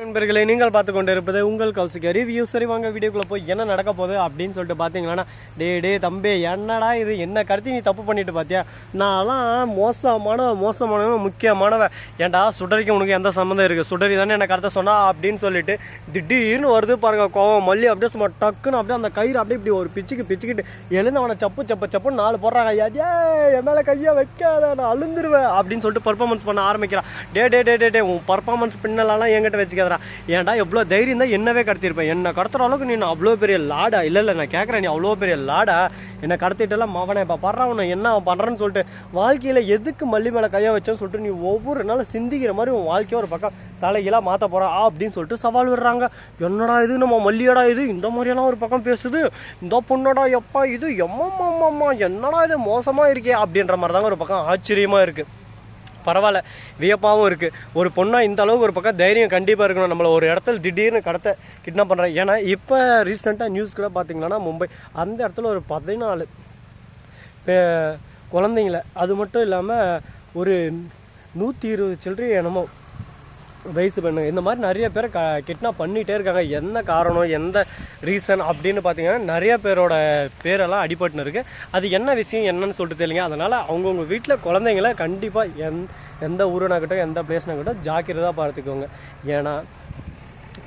நண்பர்களே, நீங்கள் பார்த்து கொண்டு இருப்பது உங்கள் கௌசிகா ரிவ்யூ. சரி, வாங்க வீடியோக்குள்ள போய் என்ன நடக்க போகுது அப்படின்னு சொல்லிட்டு பார்த்தீங்கன்னா, டே தம்பி, என்னடா இது, என்ன கருத்து நீ தப்பு பண்ணிட்டு பார்த்தியா? நான்லாம் மோசமானவன் முக்கியமானவன். ஏன்டா சுடரிக்கு உனக்கு எந்த சம்மந்தம் இருக்குது? சுடரி தானே என்ன கருத்தை சொன்னா அப்படின்னு சொல்லிட்டு திடீர்னு வருது பாருங்க கோவம். மல்லி அப்படியே சும்மா டக்குன்னு அப்படியே அந்த கயிறு அப்படியே இப்படி ஒரு பிச்சுக்கிட்டு எழுந்து அவனை சப்புன்னு 4 போடுறாங்க. ஐயா, என் மேலே கையை வைக்காத, நான் அழுந்துருவேன் அப்படின்னு சொல்லிட்டு பர்ஃபார்மன்ஸ் பண்ண ஆரம்பிக்கிறான். டே உன் பர்ஃபார்மன்ஸ் பின்னலாம் என்கிட்ட வச்சுக்க. ஏன்டா எவ்வளோ தைரியம் தான் என்னவே கடத்திருப்பேன்? என்ன கடத்துற அளவுக்கு நீ அவ்வளோ பெரிய லாடா? இல்லை நான் கேட்குறேன், நீ அவ்வளோ பெரிய லாடா? என்னை கடத்திட்டெல்லாம் மவனை இப்போ படுறான் என்ன பண்ணுறேன்னு சொல்லிட்டு வாழ்க்கையில் எதுக்கு மல்லி மேலே கையை வச்சேன்னு சொல்லிட்டு நீ ஒவ்வொரு நாளும் சிந்திக்கிற மாதிரி உன் வாழ்க்கையை ஒரு பக்கம் தலைகீழாக மாற்ற போகிறா அப்படின்னு சொல்லிட்டு சவால் விடுறாங்க. என்னடா இது, நம்ம மல்லியடா இது இந்த மாதிரியெல்லாம் ஒரு பக்கம் பேசுது, இந்த பொண்ணடா எப்பா இது எம்மம்மா என்னடா இது மோசமாக இருக்கே அப்படின்ற மாதிரி தாங்க ஒரு பக்கம் ஆச்சரியமாக இருக்குது. பரவாயில்ல, வியப்பாகவும் இருக்குது. ஒரு பொண்ணாக இந்த அளவுக்கு ஒரு பக்கம் தைரியம் கண்டிப்பாக இருக்கணும். நம்மளை ஒரு இடத்துல திடீர்னு கிட்னாப் பண்ணுறேன். ஏன்னா இப்போ ரீசெண்டாக நியூஸ் கூட பார்த்திங்கன்னா மும்பை அந்த இடத்துல ஒரு 14 குழந்தைங்கள, அது மட்டும் இல்லாமல் ஒரு 120 சில்லறை என்னமோ வயசு பண்ணுங்க, இந்த மாதிரி நிறைய பேரை கிட்னாப் பண்ணிகிட்டே இருக்காங்க. என்ன காரணம், எந்த ரீசன் அப்படின்னு பார்த்தீங்கன்னா நிறைய பேரோட பேரெல்லாம் அடிபட்டுன்னு இருக்குது. அது என்ன விஷயம் என்னன்னு சொல்லிட்டு தெரியலைங்க. அதனால் அவங்கவுங்க வீட்டில் குழந்தைங்கள கண்டிப்பாக எந்த ஊருனாகட்டும் எந்த பிளேஸ்னாகட்டும் ஜாக்கிரதாக பார்த்துக்கோங்க. ஏன்னா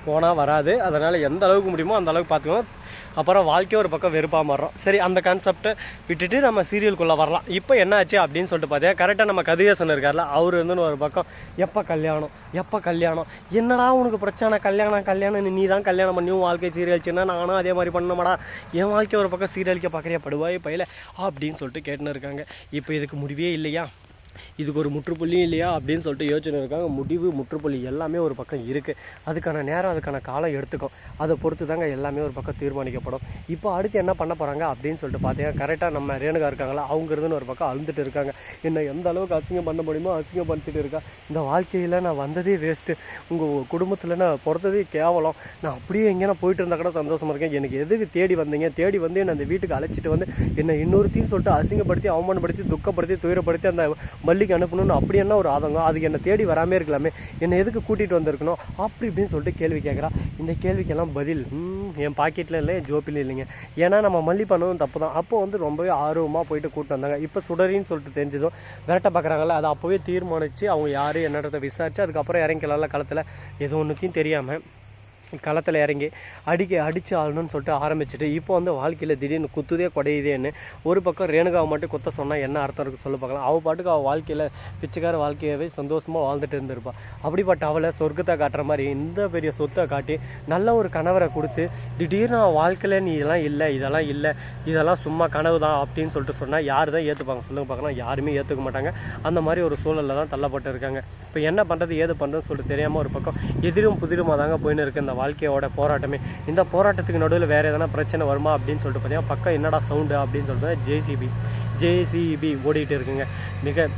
போனால் வராது. அதனால் எந்த அளவுக்கு முடியுமோ அந்த அளவுக்கு பார்த்துக்கோங்க. அப்புறம் வாழ்க்கையை ஒரு பக்கம் வெறுப்பாக மாறுறோம். சரி, அந்த கான்செப்டை விட்டுட்டு நம்ம சீரியலுக்குள்ளே வரலாம். இப்போ என்ன ஆச்சு அப்படின்னு சொல்லிட்டு பார்த்தீங்கன்னா, கரெக்டாக நம்ம கதிரேசன் இருக்கார்ல, அவர் இருந்துன்னு ஒரு பக்கம் எப்போ கல்யாணம் என்னடா உனக்கு பிரச்சனை? கல்யாணம் நீ தான் கல்யாணம் பண்ணி வாழ்க்கை சீரியல்ச்சுன்னா நானும் அதே மாதிரி பண்ணமாடா, என் வாழ்க்கை ஒரு பக்கம் சீரியலுக்கு பார்க்குறியா படுவாய் பையில அப்படின்னு சொல்லிட்டு கேட்டுன்னு இருக்காங்க. இப்போ இதுக்கு முடிவே இல்லையா, இதுக்கு ஒரு முற்றுப்புள்ளியும் இல்லையா அப்படின்னு சொல்லிட்டு யோசனை இருக்காங்க. முடிவு முற்றுப்புள்ளி எல்லாமே ஒரு பக்கம் இருக்குது. அதுக்கான நேரம் அதுக்கான காலம் எடுத்துக்கும். அதை பொறுத்து தாங்க எல்லாமே ஒரு பக்கம் தீர்மானிக்கப்படும். இப்போ அடுத்து என்ன பண்ண போகிறாங்க அப்படின்னு சொல்லிட்டு பார்த்தீங்கன்னா, கரெக்டாக நம்ம ரேணுகா இருக்காங்களா, அவங்க இருந்துன்னு ஒரு பக்கம் அழுந்துட்டு இருக்காங்க. என்ன எந்த அளவுக்கு அசிங்கம் பண்ண முடியுமோ அசிங்கம் பண்ணிட்டு இருக்கா. இந்த வாழ்க்கையில் நான் வந்ததே வேஸ்ட்டு, உங்கள் குடும்பத்தில் நான் பிறந்ததே கேவலம், நான் அப்படியே எங்கேனா போயிட்டு இருந்தால் கூட சந்தோஷமாக இருக்கேன். எனக்கு எதுக்கு தேடி வந்தீங்க? தேடி வந்து என்னை அந்த வீட்டுக்கு அழைச்சிட்டு வந்து என்னை இன்னொருத்தையும் சொல்லிட்டு அசிங்கப்படுத்தி அவமானப்படுத்தி துக்கப்படுத்தி துயரப்படுத்தி அந்த மல்லிக்கு அனுப்பணும்னு அப்படி என்ன ஒரு ஆதங்கம்? அதுக்கு என்னை தேடி வராமே இருக்கலாமே, என்னை எதுக்கு கூட்டிகிட்டு வந்திருக்கணும் அப்படி இப்படின்னு சொல்லிட்டு கேள்வி கேட்குறா. இந்த கேள்விக்கெல்லாம் பதில் என் பாக்கெட்டில் இல்லை, என் ஜோப்பிலும் இல்லைங்க. ஏன்னா நம்ம மல்லி பண்ணதும் தப்பு தான். அப்போ வந்து ரொம்பவே ஆர்வமாக போயிட்டு கூப்பிட்டு வந்தாங்க. இப்போ சுடரின்னு சொல்லிட்டு தெரிஞ்சதும் விரட்ட பார்க்குறாங்கல்ல, அதை அப்போவே தீர்மானித்து அவங்க யார் என்னன்றதை விசாரித்து அதுக்கப்புறம் இறங்கிக்கலாம்ல களத்தில். எது ஒன்றுத்தையும் தெரியாமல் களத்தில் இறங்கி அடித்து ஆளணும்னு சொல்லிட்டு ஆரம்பிச்சுட்டு இப்போ வந்து வாழ்க்கையில் திடீர்னு குத்துதே குடையுதேன்னு ஒரு பக்கம் ரேணுகாவை மட்டும் குத்த சொன்னால் என்ன அர்த்தம் இருக்குது சொல்ல பார்க்கலாம். அவள் பாட்டுக்கு அவள் வாழ்க்கையில் பிச்சைக்கார வாழ்க்கையவே சந்தோஷமாக வாழ்ந்துட்டு இருந்திருப்பாள். அப்படிப்பட்ட அவளை சொர்க்கத்தை காட்டுற மாதிரி இந்த பெரிய சொத்தை காட்டி நல்ல ஒரு கணவரை கொடுத்து திடீர்னு அவள் வாழ்க்கையில் நீ இதெல்லாம் இல்லை இதெல்லாம் சும்மா கனவு தான் அப்படின்னு சொல்லிட்டு சொன்னால் யார் தான் ஏற்றுப்பாங்க சொல்லுங்க பார்க்கலாம்? யாருமே ஏற்றுக்க மாட்டாங்க. அந்த மாதிரி ஒரு சூழலில் தான் தள்ளப்பட்டு இருக்காங்க. இப்போ என்ன பண்ணுறது ஏது பண்ணுறதுன்னு சொல்லிட்டு தெரியாமல் ஒரு பக்கம் எதிரும் புதிருமாக தாங்க போயின்னு இருக்குது இந்த வாழ்க்கையோட போராட்டமே. இந்த போராட்டத்துக்கு நடுவில் வேறு எதனா பிரச்சனை வருமா அப்படின்னு சொல்லிட்டு பார்த்தீங்கன்னா, பக்கம் என்னடா சவுண்டு அப்படின்னு சொல்லிட்டு ஜேசிபி ஓடிட்டு இருக்குங்க. மிக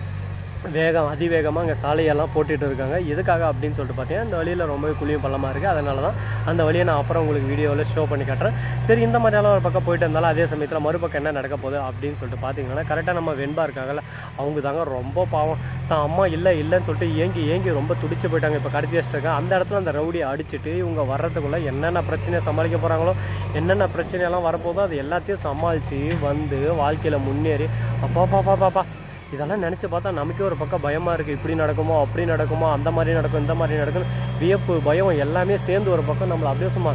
அதிவேகமாக அங்கே சாலையெல்லாம் போட்டுட்டு இருக்காங்க. எதுக்காக அப்படின்னு சொல்லிட்டு பார்த்தீங்கன்னா, இந்த வழியில் ரொம்பவே குழியும் பள்ளமாக இருக்குது. அதனால தான் அந்த வழியை நான் அப்புறம் உங்களுக்கு வீடியோவில் ஷோ பண்ணி காட்டுறேன். சரி, இந்த மாதிரியெல்லாம் ஒரு பக்கம் போயிட்டு இருந்தாலும் அதே சமயத்தில் மறுபக்கம் என்ன நடக்க போகுது அப்படின்னு சொல்லிட்டு பார்த்தீங்கன்னா, கரெக்டாக நம்ம வெண்பா இருக்காங்கல்ல, அவங்க தாங்க ரொம்ப பாவம். தான் அம்மா இல்லைன்னு சொல்லிட்டு ஏங்கி ரொம்ப துடிச்சு போயிட்டாங்க. இப்போ கடத்தி வச்சுட்டாங்க. அந்த இடத்துல அந்த ரவுடியை அடிச்சுட்டு இவங்க வர்றதுக்குள்ளே என்னென்ன பிரச்சனையை சமாளிக்க போகிறாங்களோ, என்னென்ன பிரச்சனையெல்லாம் வரப்போதோ அது எல்லாத்தையும் சமாளித்து வந்து வாழ்க்கையில் முன்னேறி அப்பா இதெல்லாம் நினச்சி பார்த்தா நமக்கே ஒரு பக்கம் பயமாக இருக்குது. இப்படி நடக்குமோ அப்படி நடக்குமோ, அந்த மாதிரி நடக்கும் இந்த மாதிரி நடக்கும், வியப்பு பயம் எல்லாமே சேர்ந்து ஒரு பக்கம் நம்மளை அப்படியே சும்மா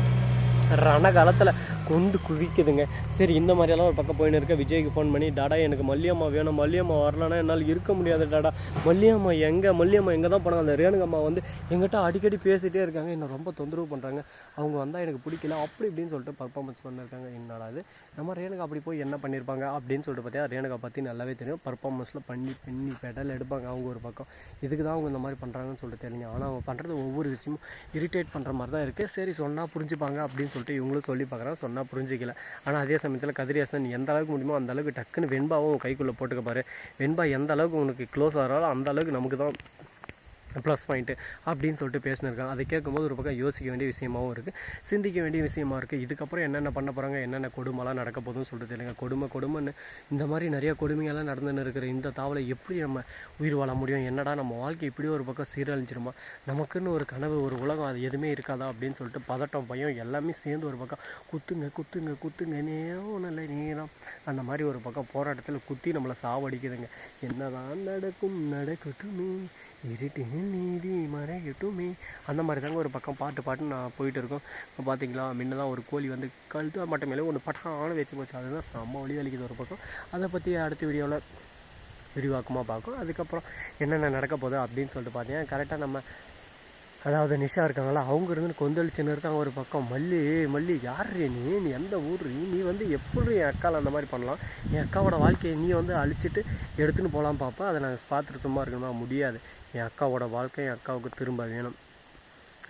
ரணகாலத்தில் கொண்டு குவிக்குதுங்க. சரி, இந்த மாதிரியெல்லாம் ஒரு பக்கம் போயின்னு இருக்க. விஜய்க்கு ஃபோன் பண்ணி, டாடா எனக்கு மல்லியம்மா வேணும், மல்லியம்மா வரலன்னா என்னால் இருக்க முடியாது டாடா, மல்லியம்மா எங்கே தான் போனாங்க? அந்த ரேணுகம்மா வந்து எங்கிட்ட அடிக்கடி பேசிகிட்டே இருக்காங்க, என்னை ரொம்ப தொந்தரவு பண்ணுறாங்க, அவங்க வந்தால் எனக்கு பிடிக்கல அப்படி இப்படின்னு சொல்லிட்டு பர்ஃபார்மன்ஸ் பண்ணியிருக்காங்க. என்னடா அது, நம்ம ரேணுகா அப்படி போய் என்ன பண்ணியிருப்பாங்க அப்படின்னு சொல்லிட்டு பார்த்தா ரேணுகா பற்றி நல்லாவே தெரியும். பர்ஃபார்மன்ஸில் பின்னி பெடல் எடுப்பாங்க அவங்க ஒரு பக்கம். இதுக்கு தான் அவங்க இந்த மாதிரி பண்ணுறாங்கன்னு சொல்லிட்டு தெரியுங்க. ஆனால் அவங்க பண்ணுறது ஒவ்வொரு விஷயமும் இரிட்டேட் பண்ணுற மாதிரி தான் இருக்குது. சரி, சொன்னால் புரிஞ்சுப்பாங்க அப்படின்னு சொல்லிட்டு இவங்களும் சொல்லி பார்க்குறாங்க. சொன்னால் புரிஞ்சிக்கல. ஆனால் அதே சமயத்தில் கதிரேசன் எந்த அளவுக்கு முடியுமோ அந்த அளவுக்கு டக்குன்னு வெண்பாவும் கைக்குள்ளே போட்டுக்க பாரு. வெண்பா எந்த அளவுக்கு உனக்கு க்ளோஸ் ஆகிறாலும் அந்த அளவுக்கு நமக்கு தான் ப்ளஸ் பாயிண்ட்டு அப்படின்னு சொல்லிட்டு பேசினிருக்காங்க. அதை கேட்கும்போது ஒரு பக்கம் யோசிக்க வேண்டிய விஷயமாகவும் இருக்குது, சிந்திக்க வேண்டிய விஷயமா இருக்குது. இதுக்கப்புறம் என்னென்ன பண்ண போகிறாங்க, என்னென்ன கொடுமைலாம் நடக்க போகுதுன்னு சொல்லிட்டு இல்லைங்க. கொடுமைன்னு இந்த மாதிரி நிறைய கொடுமையெல்லாம் நடந்துன்னு இருக்கிற இந்த தாவலை எப்படி நம்ம உயிர் வாழ முடியும்? என்னடா நம்ம வாழ்க்கை இப்படியே ஒரு பக்கம் சீரழிஞ்சிருமா? நமக்குன்னு ஒரு கனவு, ஒரு உலகம், அது எதுவுமே இருக்காதா அப்படின்னு சொல்லிட்டு பதட்டம், பயம் எல்லாமே சேர்ந்து ஒரு பக்கம் குத்துங்க நேரம் நல்ல நேரம் அந்த மாதிரி ஒரு பக்கம் போராட்டத்தில் குத்தி நம்மளை சாவடிக்குதுங்க. என்னதான் நடக்கட்டுமே இருட்டினில் நீதி மறையட்டுமே அந்த மாதிரி தாங்க ஒரு பக்கம் பாட்டு நான் போயிட்டு இருக்கோம். இப்போ பார்த்தீங்களா, முன்னதான் ஒரு கோழி வந்து கழுத்து மட்டும் மேலே ஒன்று பட்டான்னு வச்சு போச்சு. அதுதான் செம்ம வலி வலிக்குது ஒரு பக்கம். அதை பற்றி அடுத்த வீடியோவில் விரிவாக்கமாக பார்க்கும். அதுக்கப்புறம் என்னென்ன நடக்க போகுது அப்படின்னு சொல்லிட்டு பார்த்தீங்கன்னா, கரெக்டாக நம்ம அதாவது நிஷா இருக்காங்களா, அவங்க இருந்து கொந்தளிச்சுன்னு இருக்காங்க ஒரு பக்கம். மல்லி யார் நீ எந்த ஊர் நீ வந்து எப்படி என் அக்காவில் அந்த மாதிரி பண்ணலாம்? என் அக்காவோட வாழ்க்கையை நீ வந்து அழிச்சிட்டு எடுத்துன்னு போகலாம் பார்ப்பா, அதை நான் பார்த்துட்டு சும்மா இருக்கணுமா? முடியாது. என் அக்காவோட வாழ்க்கை என் அக்காவுக்கு திரும்ப வேணும்.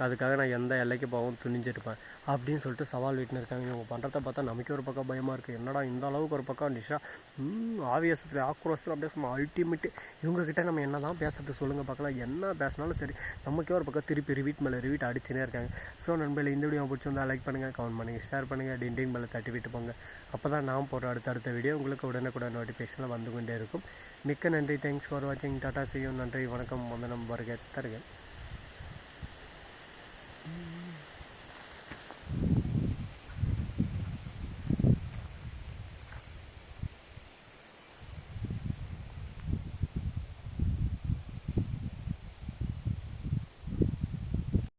அதுக்காக நான் எந்த எல்லைக்கு போகவும் துணிஞ்சிருப்பேன் அப்படின்னு சொல்லிட்டு சவால் வீட்டுன்னு இருக்காங்க. இவங்க பண்ணுறத பார்த்தா நமக்கே ஒரு பக்கம் பயமாக இருக்குது. என்னடா இந்த அளவுக்கு ஒரு பக்கம் நிஷா ஆவேசத்தில் ஆக்ரோஷத்தில் அப்படியே சும்மா அல்டிமேட்டு. இவங்ககிட்ட நம்ம என்ன தான் பேசுறது சொல்லுங்கள் பார்க்கலாம். என்ன பேசினாலும் சரி நமக்கே ஒரு பக்கம் திருப்பி ரிவீட் மேலே ரிவீட் அடிச்சுனே இருக்காங்க. ஸோ நண்பர்களே, இந்த வீடியோ பிடிச்சிருந்தா லைக் பண்ணுங்கள், கமெண்ட் பண்ணுங்கள், ஷேர் பண்ணுங்கள், டிண்டிங் மேலே தட்டி விட்டு போங்க. அப்போ தான் நான் போகிற அடுத்த வீடியோ உங்களுக்கு உடனுக்குடன் நோட்டிஃபிகேஷனில் வந்து கொண்டே இருக்கும். மிக்க நன்றி. தேங்க்ஸ் ஃபார் வாட்சிங். Tata, see you. நன்றி, வணக்கம், வந்தனம், வருக, தருக.